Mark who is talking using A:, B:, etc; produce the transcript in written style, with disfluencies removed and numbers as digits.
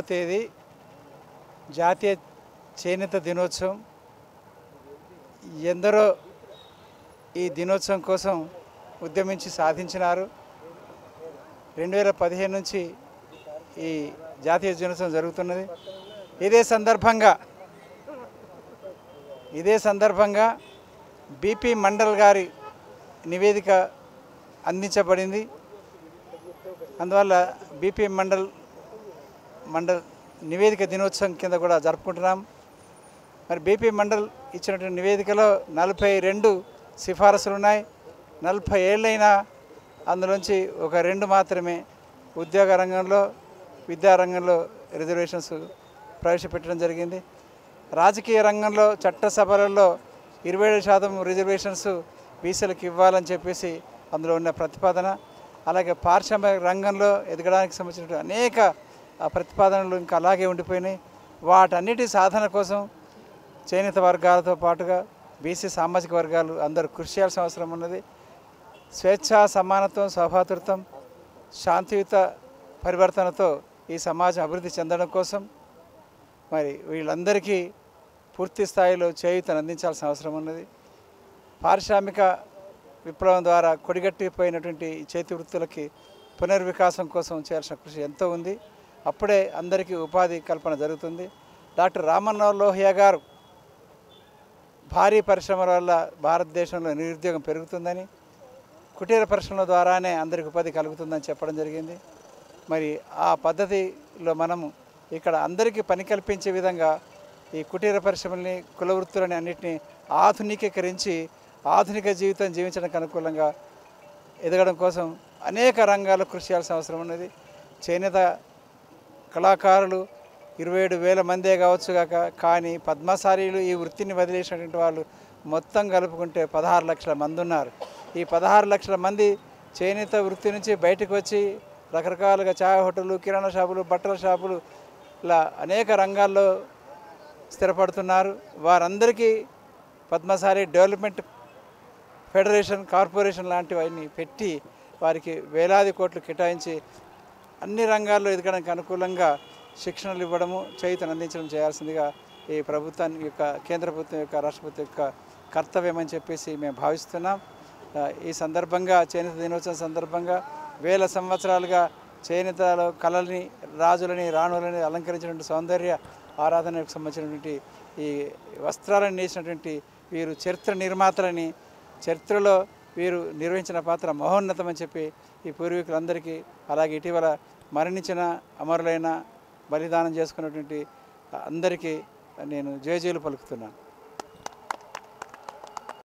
A: తేదీ జాతీయ చేనేత దినోత్సవం. ఎందరో ఈ దినోత్సవం కోసం ఉద్యమించి సాధించినారు. 2015 నుంచి ఈ జాతీయ దినోత్సవం జరుగుతున్నది. ఇదే సందర్భంగా బీపీ మండల్ గారి నివేదిక అందించబడింది. అందువల్ల బీపీ మండల్ నివేదిక దినోత్సవం కింద కూడా జరుపుకుంటున్నాం. మరి బీపీ మండల్ ఇచ్చినటువంటి నివేదికలో 42 సిఫారసులు ఉన్నాయి. 40 ఏళ్ళైనా అందులోంచి ఒక 2 మాత్రమే ఉద్యోగ రంగంలో, విద్యారంగంలో రిజర్వేషన్స్ ప్రవేశపెట్టడం జరిగింది. రాజకీయ రంగంలో చట్టసభలలో 27% రిజర్వేషన్స్ బీసీలకు ఇవ్వాలని చెప్పేసి అందులో ఉన్న ప్రతిపాదన. అలాగే పారిశ్రామిక రంగంలో ఎదగడానికి సంబంధించిన అనేక ప్రతిపాదనలు ఇంకా అలాగే ఉండిపోయినాయి. వాటన్నిటి సాధన కోసం చేనేత వర్గాలతో పాటుగా బీసీ సామాజిక వర్గాలు అందరూ కృషి చేయాల్సిన అవసరం ఉన్నది. స్వేచ్ఛ, సమానత్వం, సౌభాతృత్వం, శాంతియుత పరివర్తనతో ఈ సమాజం అభివృద్ధి చెందడం కోసం మరి వీళ్ళందరికీ పూర్తి స్థాయిలో చేయూతను అందించాల్సిన అవసరం ఉన్నది. పారిశ్రామిక విప్లవం ద్వారా కొడిగట్టిపోయినటువంటి చేతి వృత్తులకి పునర్వికాసం కోసం చేయాల్సిన కృషి ఎంతో ఉంది. అప్పుడే అందరికీ ఉపాధి కల్పన జరుగుతుంది. డాక్టర్ రామన్ లోహియా గారు భారీ పరిశ్రమల వల్ల భారతదేశంలో నిరుద్యోగం పెరుగుతుందని, కుటీర పరిశ్రమల ద్వారానే అందరికీ ఉపాధి కలుగుతుందని చెప్పడం జరిగింది. మరి ఆ పద్ధతిలో మనము ఇక్కడ అందరికీ పని కల్పించే విధంగా ఈ కుటీర పరిశ్రమల్ని, కుల వృత్తులని అన్నింటినీ ఆధునికీకరించి ఆధునిక జీవితం జీవించడానికి అనుకూలంగా ఎదగడం కోసం అనేక రంగాల్లో కృషి చేయాల్సిన అవసరం ఉన్నది. చేనేత కళాకారులు 27,000 మందే కావచ్చుగాక, కానీ పద్మశాలీలు ఈ వృత్తిని వదిలేసినటువంటి వాళ్ళు మొత్తం కలుపుకుంటే 16 లక్షల మంది ఉన్నారు. ఈ 16 లక్షల మంది చేనేత వృత్తి నుంచి బయటకు వచ్చి రకరకాలుగా ఛాయ్ హోటళ్ళు, కిరాణా షాపులు, బట్టల షాపులు ఇలా అనేక రంగాల్లో స్థిరపడుతున్నారు. వారందరికీ పద్మశాలి డెవలప్మెంట్ ఫెడరేషన్, కార్పొరేషన్ లాంటివన్నీ పెట్టి వారికి వేలాది కోట్లు కేటాయించి అన్ని రంగాల్లో ఎదగడానికి అనుకూలంగా శిక్షణలు ఇవ్వడము, చేయూతను అందించడం చేయాల్సిందిగా ఈ ప్రభుత్వాన్ని యొక్క కేంద్ర ప్రభుత్వం యొక్క రాష్ట్ర ప్రభుత్వం యొక్క కర్తవ్యం అని చెప్పేసి మేము భావిస్తున్నాం. ఈ సందర్భంగా చేనేత దినోత్సవం సందర్భంగా వేల సంవత్సరాలుగా చేనేతలో కళల్ని, రాజులని, రాణులని అలంకరించినటువంటి సౌందర్య ఆరాధనకు సంబంధించినటువంటి ఈ వస్త్రాలను నేసినటువంటి వీరు చరిత్ర నిర్మాతలని, చరిత్రలో వీరు నిర్వహించిన పాత్ర మహోన్నతమని చెప్పి ఈ పూర్వీకులందరికీ, అలాగే ఇటీవల మరణించిన అమరులైన, బలిదానం చేసుకున్నటువంటి అందరికీ నేను జయజయలు పలుకుతున్నాను.